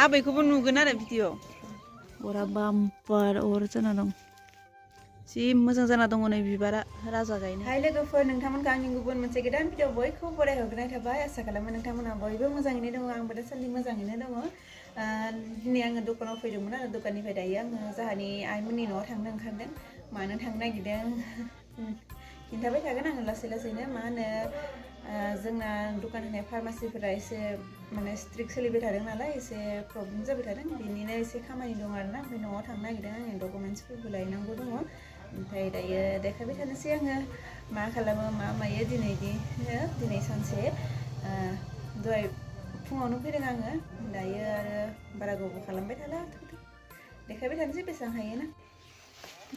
आबैखौबो नुगोन आरो भिडिअ अरा बाम्पार अर जाना दं जि मोजां जाना दङ नै बिबारा राजा गायनाय। हाय लोगोफोर, नोंथांमोनखौ आंनि गुबुन मोनसे गोदान भिडिअ बयखौबो बरायहरनाय थाबाय। आसा खालामो नोंथांमोना बयबो मोजाङैनो दङ, आंबो दासान्दि मोजाङैनो दङ। दिनै आङो दखानाव फैदोंमोन आरो दखाननिफ्राय दायो आङो जोंहानि आइमोननि न'आव थांनो ओंखारदों। मानो थांनो नागिरदों खिन्थाबाय थागोन आङो लासै लासैनो। मा होनो जोंना दखान होनाय फार्मासिफोरा एसे माने स्ट्रिक्ट सोलिबाय थादों नालाय एसे प्रब्लेम जाबाय थादों, बिनिनो एसे खामानि दं आरोना। ओमफ्राय न'आव थांनो नागिरदों, आंनि डकुमेन्टसफोरबो लायनांगौ दङ। ओमफ्राय दायो देखायबाय थानोसै आङो मा खालामो मा मायो। दिनै सानसे दहाय फुङावनो फैदों आङो, दायो आरो बारा गोबाव खालामबाय थाला, देखायबाय थानोसै बेसेबां हायोना।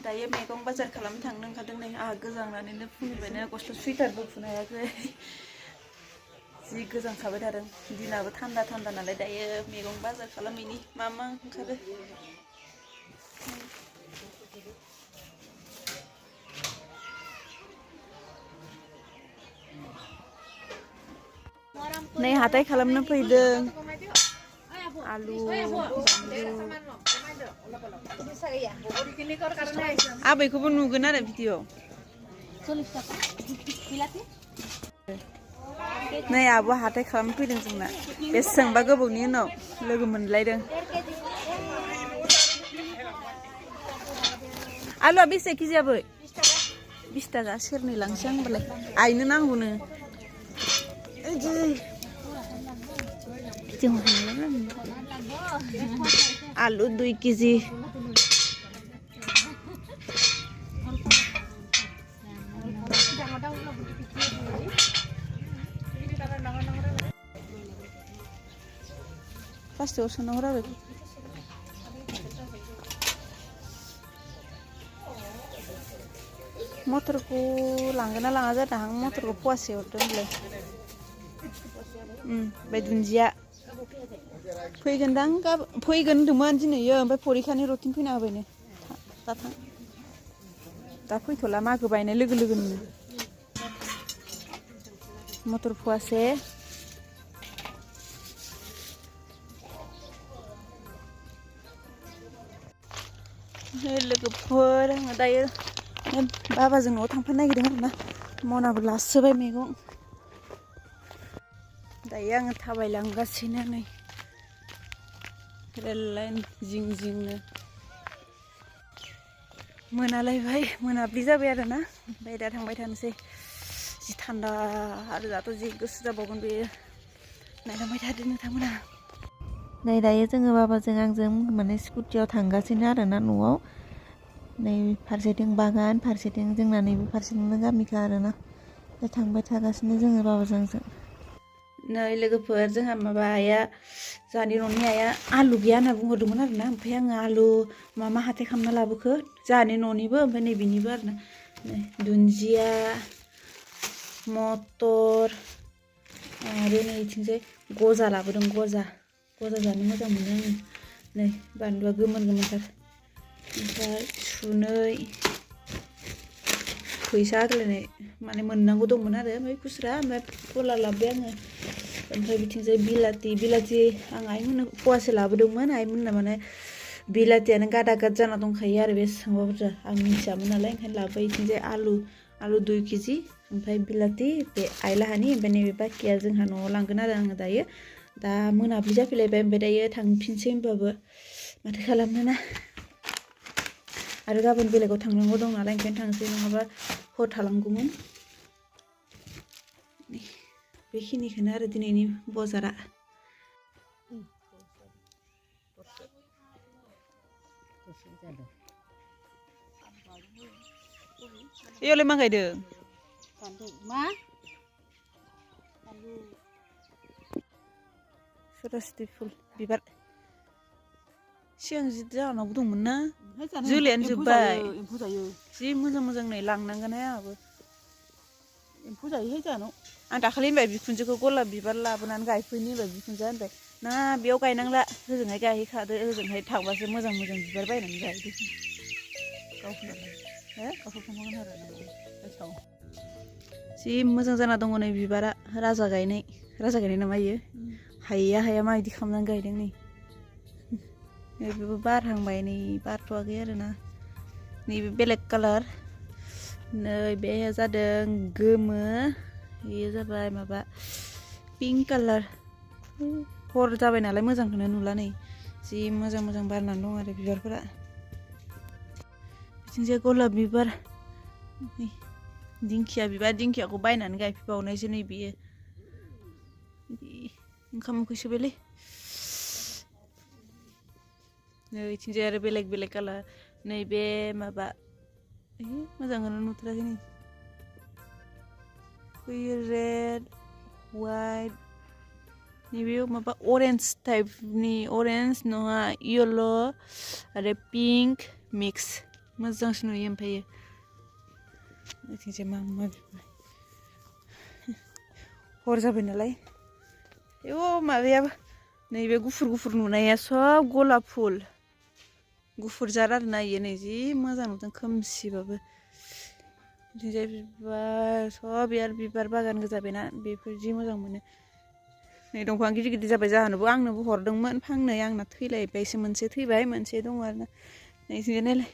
दायो मैगं बाजार खालामनो थांनो ओंखारदों नै। आंहा गोजांनानैनो फुंनिफ्रायनो गस्ला सुइटारबो फुनो हायाखै, जि गोजांखाबाय थादों। दिनाबो थान्दा थान्दा नालाय दायो मैगं बाजार खालामैनि मा मा ओंखारो। नै हाथाय खालामनो फैदों। आलु आबैखौबो नुगोन आरो भिडिअ नै आब' हाथाय खालामनो फैदों जोंना। बेसेबांबा गोबावनि उनाव लोगो मोनलायदों। आलुआ बेसे केजि आबै? 20 थाखा सेरनै लांसै आं होनबालाय, आइनो नांगौनो। आलु 2 केजि। प्लास्टिकआव सोना हर आरो मटरखौ लांगोन ना लाङा जादों आं। मटरखौ फवासे हरदों होनलाय। ओमफ्राय दुन्दिया फैगोनदां, फैगोन होनदोंमोन दिनैयो, ओमफ्राय फरिखानि रुटिन फैना होबायनो। दा थां, दा फैथ'ला, मागो बायनाय लोगो लोगोनो। मटर फवासे, लोगोफोर आङो दायो बाबाजों न'आव थांफानो नागिरदों आरोना। मनाबो लासोबाय मैगं। दायो आङो थाबायलांगासिनो नै रेल लाइन जिं जिंनो। मोनालायबाय, मोनाब्लि जाबाय आरोना। ओमफ्राय दा थांबाय थानोसै। जि थान्दा आरो दाथ' जि गुसु जाबावगोन बेयो। नायलांबाय थादो नोंथांमोना। नै दायो जोङो बाबाजों आंजों माने स्कुटियाव थांगासिनो आरोना न'आव। नै फारसेथिं बागान, फारसेथिं जोंना नैबे फारसेथिंनो गामिखा आरोना। दा थांबाय थागासिनो जोङो बाबाजों आंजों। नै लोगोफोर, जोंहा माबा आइया, जोंहानि न'नि आइया आलु गैया होनना बुंहरदोंमोन आरोना। ओमफ्राय आङो आलु मा हाथाय खालामना लाबोखो, जोंहानि न'निबो ओमफ्राय नैबेनिबो आरोना। दुन्दिया, मटर आरो नैथिंजाय गजा लाबोदों। गजा जानो मोजां मोनो आङो। नै बानलुआ गोमोन गोमोनथार। ओमफ्राय सुनै, फैसा आग्लायनाय माने मोननांगौ दंमोन आरो, ओमफ्राय खुस्रा, ओमफ्राय कला लाबोबाय आङो। ओमफ्राय बिथिंजाय बिलाथि आं आइमोननो फवासे लाबोदोंमोन। आइमोनना माने बिलाथियानो गादा गाद जाना दंखायो आरो बेसेबांबा बुरजा, आं मिथियामोन नालाय ओंखायनो लाबोबाय। बिथिंजाय आलु 2 केजि, ओमफ्राय बिलाथि बे आइलाहानि, ओमफ्राय नैबे बाखिया जोंहा न'आव लांगोन आरो आङो दायो। दा मोनाब्लि जाफैलायबाय, ओमफ्राय दायो थांफिनसै होनबाबो माथो खालामनो ना। आरो गाबोन बेलेगाव थांनांगौ दं नालाय ओंखायनो थांसै, नङाबा हर थालांगौमोन। बेखिनिखौनो आरो दिनैनि बजारा। एयावलाय मा गायदों? मा? सरासति फुल बिबार। सिगां जि जाहानावबो दंमोन ना, जोलैयानो जोब्बाय। जि मोजां मोजां नै लांनांगोनहाय आंहाबो। एम्फौ जायोहाय जोंहानाव। आं दाखालि होनबाय बिखुनजोखौ गलाब बिबार लाबोनानै गायफैनो होनबाय, बिखुनजोआ होनबाय ना बेयाव गायनांला, ओजोंहाय गायहैखादो, ओजोंहाय थांबासो मोजां मोजां बिबार बायनानै गायदो। जि मोजां जाना दङ नै बिबारा, राजा गायनाय ना मा इयो? हाया माबायदि खालामनानै गायदों नै। बेबो बारहांबाय नै बारथ'वाखै आरोना नैबे बेलेग कालार नै बे जादों गोमो बेयो जाबाय माबा पिंक कालार हर जाबाय नालाय मोजांखौनो नुला नै जि मोजां मोजां बारनानै दं आरो बिबारफोरा बिथिंजाय गलाब बिबार दिंखिया बिबार दिंखियाखौ बायनानै गायफैबावनायसो नै बियो ओंखाम ओंख्रि सोबायलै नै बिथिंजाय आरो बेलेग बेलेग कालार नैबे माबा मोजाङैनो नुथाराखै नै बैयो रेड वाइट नैबे माबा अरेन्ज टाइपनि अरेन्ज नङा येल्ल' आरो पिंक मिक्स मोजांसो नुयो ओमफ्रायो बिथिंजाय मा मा हर जाबाय नालाय माबायाबो नैबे गुफुर गुफुर नुनाया सब गलाप फुल गुफुर जार आरो ना इयो नै जि मोजां नुदों खोमसिबाबो बिथिंजाय बिबार सब आरो बिबार बागान गोजाबायना बेफोर जि मोजां मोनो नै दंफां गिदिर गिदिर जाबाय जाहानोबो आंनोबो हरदोंमोन फांनै आंना थैलायबायसो मोनसे थैबाय मोनसे दङ आरोना नैथिंजाय नायलाय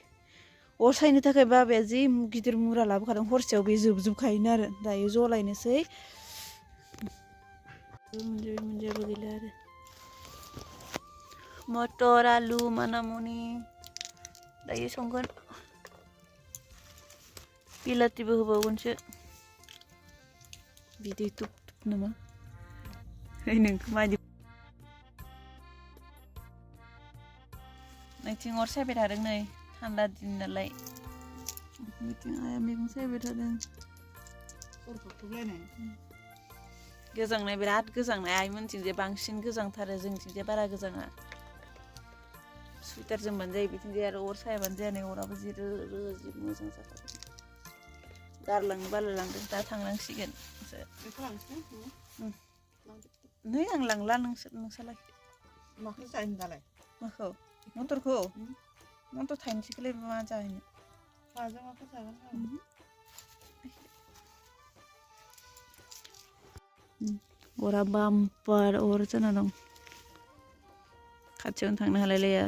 अर सायनो थाखाय बाबाया जि गिदिर मुरा लाबोखादों हरसेयाव बे जोबजोबखायोनो आरो दायो जलायनोसै मोनजाबो गैला आरो मटर आलु मानामुनि दायो संगोन बिलाथिबो होबावगोनसो बिदै तुप तुप नामा नोंखौ मादि नैथिं अर सायबाय थादों नै थान्दा दिन नालाय बिथिं आइया मैगं सायबाय थादों गोजांनाय बिराद गोजांनाय आइमोनथिंजाय बांसिन गोजांथारो जोंथिंजाय बारा गोजाङा सुइटार जोमबानो जायो बिथिंजाय आरो अर सायाबानो जाया नै अराबो जि रो जि मोजां जाथारदों गारलांनो बालायलांदों दा थांनांसिगोन नै आं लांला नोंसालाय माखौ जाहैनो दालाय माखौ मटरखौ मटर थाइनैसोखौलाय मा जाहैनो माजों माखौ जागोन अरा बाम्पार अर जाना दं खाथियावनो थांनो हालायलाया